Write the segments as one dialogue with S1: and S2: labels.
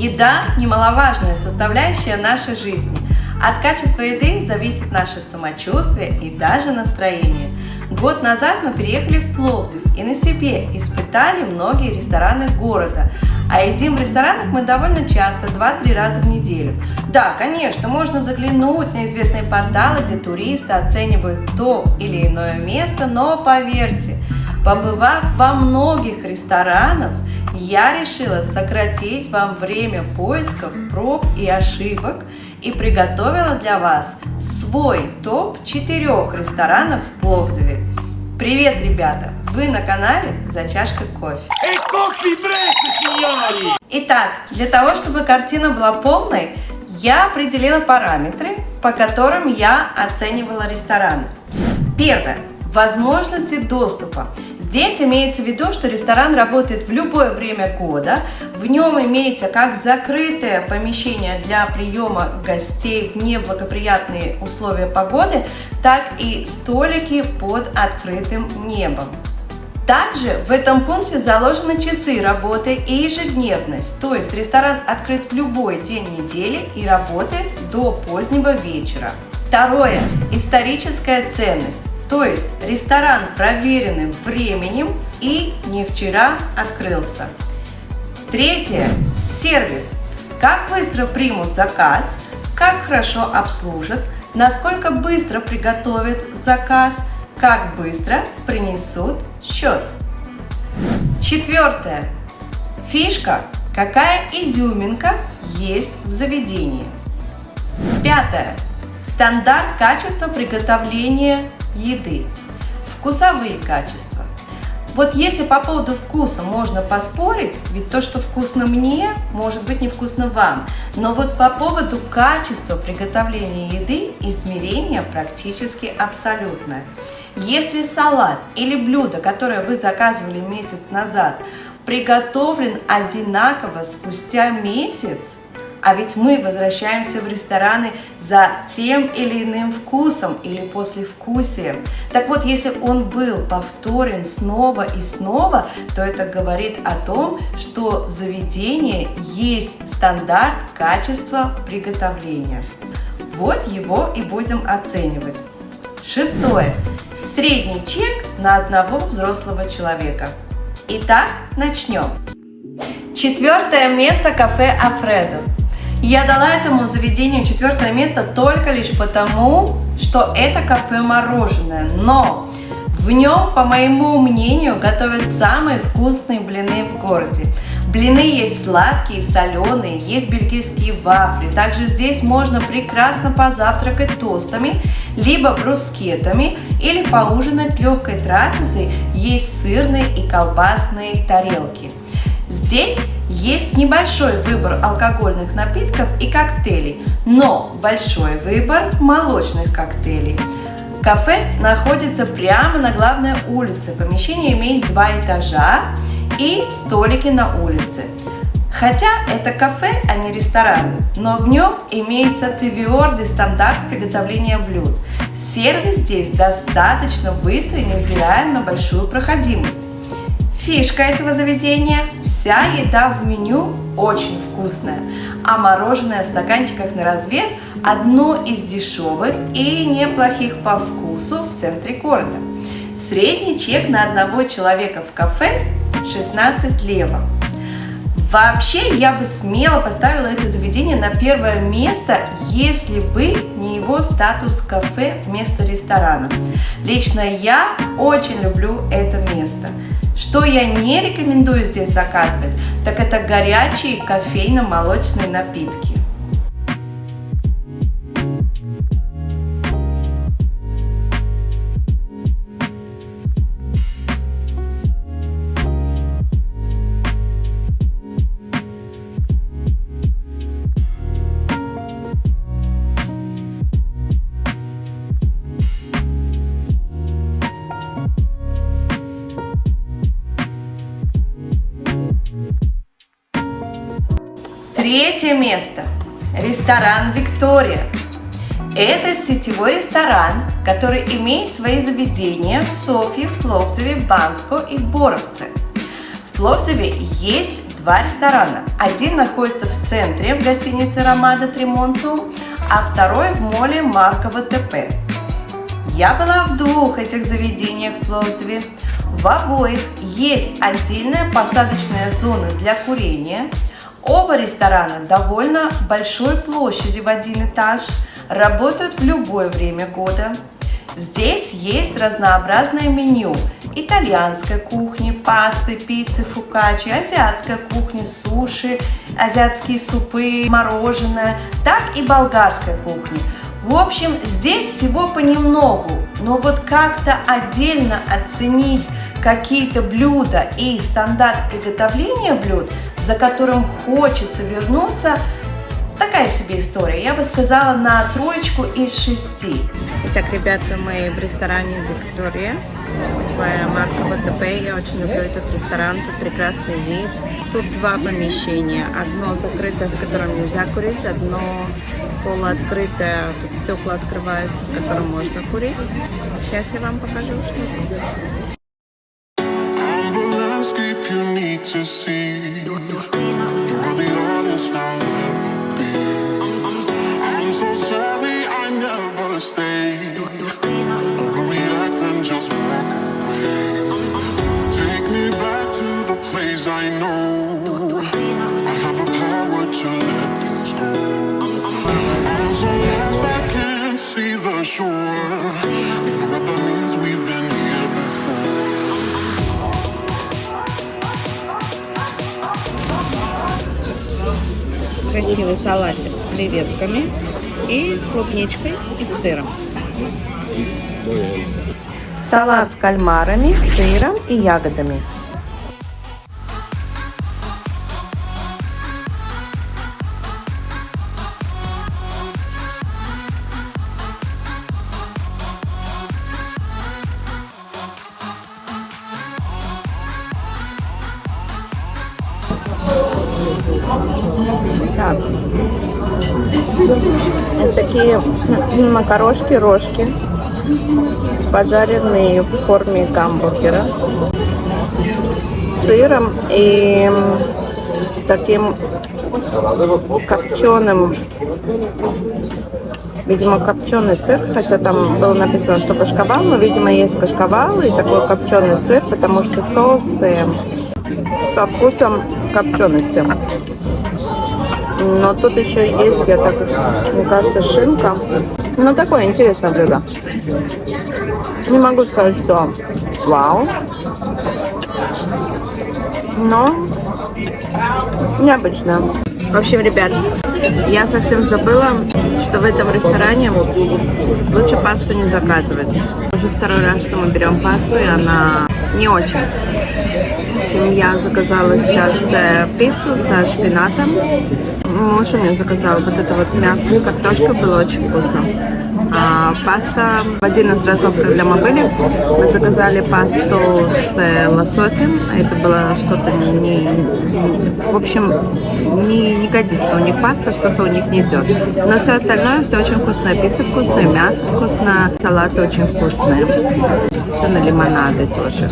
S1: Еда – немаловажная составляющая нашей жизни. От качества еды зависит наше самочувствие и даже настроение. Год назад мы переехали в Пловдив и на себе испытали многие рестораны города. А едим в ресторанах мы довольно часто, 2-3 раза в неделю. Да, конечно, можно заглянуть на известные порталы, где туристы оценивают то или иное место, но поверьте, побывав во многих ресторанах, я решила сократить вам время поисков, проб и ошибок и приготовила для вас свой топ 4 ресторанов в Пловдиве. Привет, ребята! Вы на канале «За чашкой кофе». Итак, для того, чтобы картина была полной, я определила параметры, по которым я оценивала рестораны. Первое. Возможности доступа. Здесь имеется в виду, что ресторан работает в любое время года, в нем имеется как закрытое помещение для приема гостей в неблагоприятные условия погоды, так и столики под открытым небом. Также в этом пункте заложены часы работы и ежедневность, то есть ресторан открыт в любой день недели и работает до позднего вечера. Второе. Историческая ценность. То есть ресторан проверенным временем и не вчера открылся. Третье. Сервис. Как быстро примут заказ, как хорошо обслужат, насколько быстро приготовят заказ, как быстро принесут счет. Четвертое. Фишка. Какая изюминка есть в заведении. Пятое. Стандарт качества приготовления еды. Вкусовые качества. Вот если по поводу вкуса можно поспорить, ведь то, что вкусно мне, может быть невкусно вам. Но вот по поводу качества приготовления еды измерение практически абсолютное. Если салат или блюдо, которое вы заказывали месяц назад, приготовлен одинаково спустя месяц, а ведь мы возвращаемся в рестораны за тем или иным вкусом или послевкусием. Так вот, если он был повторен снова и снова, то это говорит о том, что заведение есть стандарт качества приготовления. Вот его и будем оценивать. Шестое. Средний чек на одного взрослого человека. Итак, начнем. Четвертое место — кафе Альфредо. Я дала этому заведению 4 место только лишь потому, что это кафе-мороженое, но в нем, по моему мнению, готовят самые вкусные блины в городе. Блины есть сладкие, соленые, есть бельгийские вафли. Также здесь можно прекрасно позавтракать тостами, либо брускетами, или поужинать легкой трапезой, есть сырные и колбасные тарелки. Здесь есть небольшой выбор алкогольных напитков и коктейлей, но большой выбор молочных коктейлей. Кафе находится прямо на главной улице. Помещение имеет 2 этажа и столики на улице. Хотя это кафе, а не ресторан, но в нем имеется твердый стандарт приготовления блюд. Сервис здесь достаточно быстрый, невзирая на большую проходимость. Фишка этого заведения – вся еда в меню очень вкусная, а мороженое в стаканчиках на развес – одно из дешевых и неплохих по вкусу в центре города. Средний чек на одного человека в кафе – 16 лева. Вообще, я бы смело поставила это заведение на 1 место, если бы не его статус кафе вместо ресторана. Лично я очень люблю это место. Что я не рекомендую здесь заказывать, так это горячие кофейно-молочные напитки. Третье место. Ресторан «Виктория». Это сетевой ресторан, который имеет свои заведения в Софии, в Пловдиве, Банско и в Боровце. В Пловдиве есть два ресторана. Один находится в центре, в гостинице Ромада Тремонциум, а второй в моле Маркова ТП. Я была в двух этих заведениях в Пловдиве. В обоих есть отдельная посадочная зона для курения. Оба ресторана довольно большой площади в один этаж, работают в любое время года. Здесь есть разнообразное меню итальянской кухни, пасты, пиццы, фокаччи, азиатской кухни, суши, азиатские супы, мороженое, так и болгарской кухни. В общем, здесь всего понемногу, но вот как-то отдельно оценить какие-то блюда и стандарт приготовления блюд, за которым хочется вернуться, такая себе история. Я бы сказала на 3 из 6. Итак, ребята, мы в ресторане Виктория в Марково ТП. Я очень люблю этот ресторан, тут прекрасный вид. Тут два помещения. Одно закрытое, в котором нельзя курить, одно полуоткрытое, тут стекла открываются, в котором можно курить. Сейчас я вам покажу, что тут. To see you're the honest I'll ever be. I'm so sorry I never stayed. Overreact and just walk away. Take me back to the place I know. I have the power to let things go. I'm so lost I can't see the shore. You know what that means, we've been here before. Красивый салатик с креветками и с клубничкой и с сыром. Салат с кальмарами, сыром и ягодами. Так, это такие макарошки, рожки, пожаренные в форме гамбургера, с сыром и с таким копченым, видимо, копченый сыр, хотя там было написано, что кашкавал, но, видимо, есть кашкавал и такой копченый сыр, потому что соус со вкусом копчености. Но тут еще есть, мне кажется, шинка. Ну, такое интересное блюдо. Не могу сказать, что вау. Но необычно. В общем, ребят, я совсем забыла, что в этом ресторане лучше пасту не заказывать. Уже второй раз, что мы берем пасту, и она не очень. В общем, я заказала сейчас пиццу со шпинатом. Муж у меня заказал вот это вот мясо с картошкой, было очень вкусно. А паста, в один из разов, когда мы были, мы заказали пасту с лососем. Это было что-то в общем, не годится. У них паста, что-то у них не идет. Но все остальное, все очень вкусное. Пицца вкусная, мясо вкусное, салаты очень вкусные. Естественно, лимонады тоже.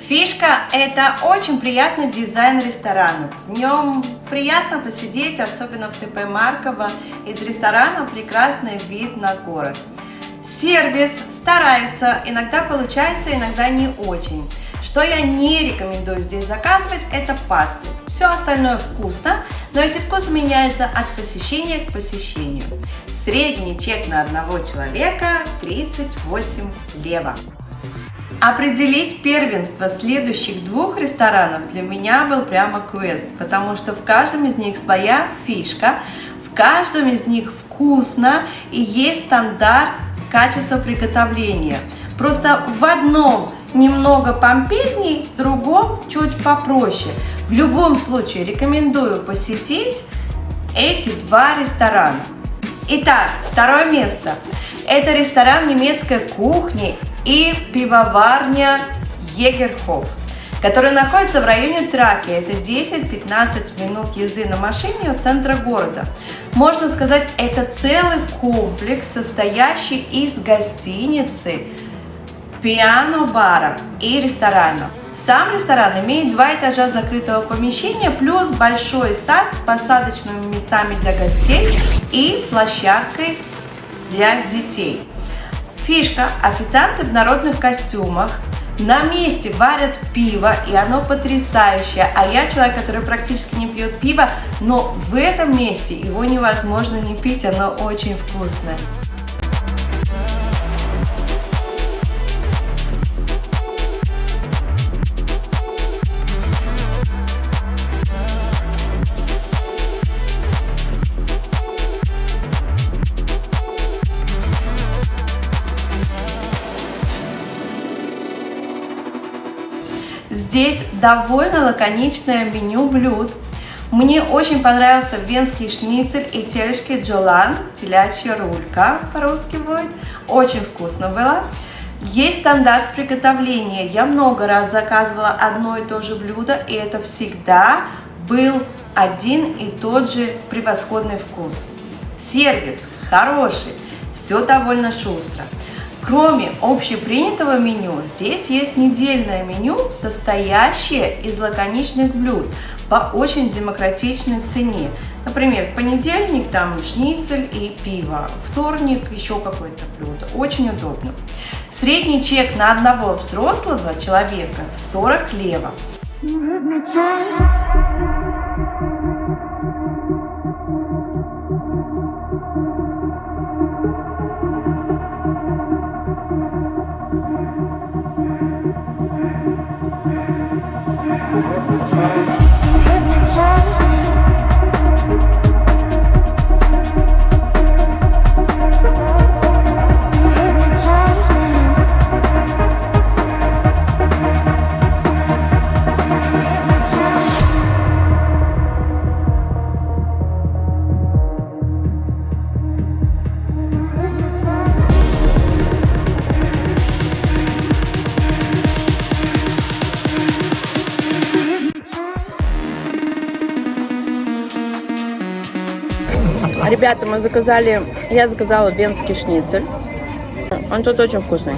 S1: Фишка – это очень приятный дизайн ресторанов. В нем приятно посидеть, особенно в ТП Марково. Из ресторана прекрасный вид на город. Сервис старается, иногда получается, иногда не очень. Что я не рекомендую здесь заказывать, это пасты. Все остальное вкусно, но эти вкусы меняются от посещения к посещению. Средний чек на одного человека 38 лева. Определить первенство следующих двух ресторанов для меня был прямо квест, потому что в каждом из них своя фишка, в каждом из них вкусно и есть стандарт качества приготовления. Просто в одном немного помпезней, в другом чуть попроще. В любом случае рекомендую посетить эти два ресторана. Итак, второе место. Это ресторан немецкой кухни и пивоварня Егерхоф, который находится в районе Траки. Это 10-15 минут езды на машине от центра города. Можно сказать, это целый комплекс, состоящий из гостиницы, пиано-бара и ресторана. Сам ресторан имеет 2 этажа закрытого помещения плюс большой сад с посадочными местами для гостей и площадкой для детей. Фишка: официанты в народных костюмах на месте варят пиво, и оно потрясающее. А я человек, который практически не пьет пиво, но в этом месте его невозможно не пить, оно очень вкусное. Здесь довольно лаконичное меню блюд. Мне очень понравился венский шницель и телешки джолан, телячья рулька по-русски будет. Очень вкусно было. Есть стандарт приготовления. Я много раз заказывала одно и то же блюдо, и это всегда был один и тот же превосходный вкус. Сервис хороший, все довольно шустро. Кроме общепринятого меню, здесь есть недельное меню, состоящее из лаконичных блюд по очень демократичной цене. Например, в понедельник там шницель и пиво, вторник еще какое-то блюдо. Очень удобно. Средний чек на одного взрослого человека 40 лева.
S2: Ребята, я заказала венский шницель. Он тут очень вкусный.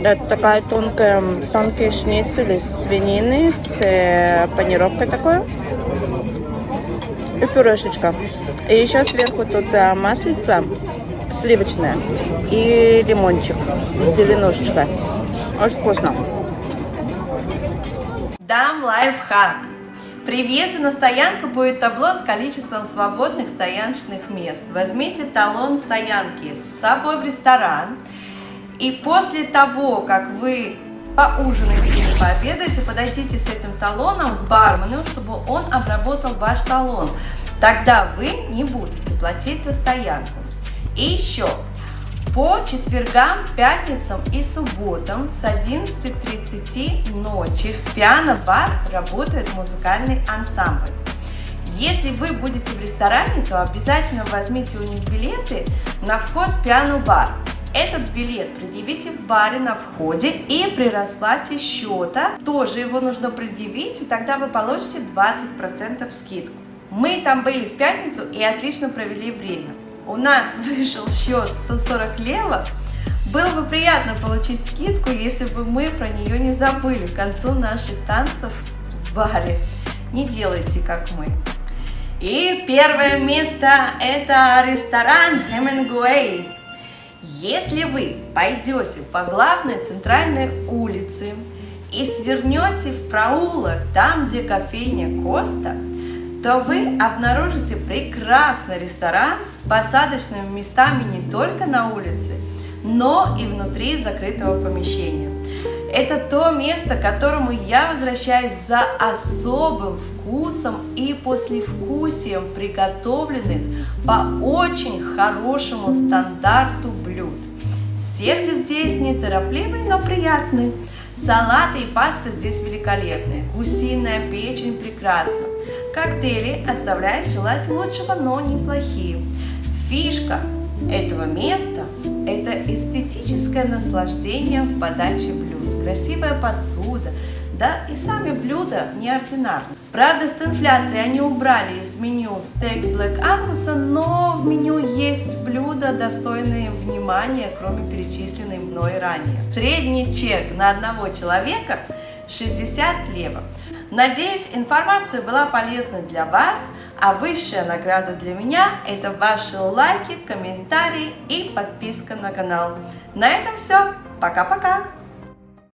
S2: Это такая тонкий шницель из свинины с панировкой такой. И пюрешечка. И еще сверху тут маслица сливочная и лимончик с зеленушечкой. Очень вкусно.
S1: Дам лайфхак. При въезде на стоянку будет табло с количеством свободных стояночных мест. Возьмите талон стоянки с собой в ресторан. И после того, как вы поужинаете или пообедаете, подойдите с этим талоном к бармену, чтобы он обработал ваш талон. Тогда вы не будете платить за стоянку. И еще. По четвергам, пятницам и субботам с 11:30 ночи в пиано-бар работает музыкальный ансамбль. Если вы будете в ресторане, то обязательно возьмите у них билеты на вход в пиано-бар. Этот билет предъявите в баре на входе, и при расплате счета тоже его нужно предъявить, и тогда вы получите 20% скидку. Мы там были в пятницу и отлично провели время. У нас вышел счет 140 лева. Было бы приятно получить скидку, если бы мы про нее не забыли к концу наших танцев в баре. Не делайте, как мы. И первое место – это ресторан Хемингуэй. Если вы пойдете по главной центральной улице и свернете в проулок, там, где кофейня Коста, то вы обнаружите прекрасный ресторан с посадочными местами не только на улице, но и внутри закрытого помещения. Это то место, к которому я возвращаюсь за особым вкусом и послевкусием приготовленных по очень хорошему стандарту блюд. Сервис здесь неторопливый, но приятный. Салаты и пасты здесь великолепные. Гусиная печень прекрасна. Коктейли оставляют желать лучшего, но неплохие. Фишка этого места – это эстетическое наслаждение в подаче блюд. Красивая посуда, Да и сами блюда неординарны. Правда, с инфляцией они убрали из меню стейк Black Angus, но в меню есть блюда, достойные внимания, кроме перечисленной мной ранее. Средний чек на одного человека 60 лева. Надеюсь, информация была полезна для вас, а высшая награда для меня – это ваши лайки, комментарии и подписка на канал. На этом все. Пока-пока!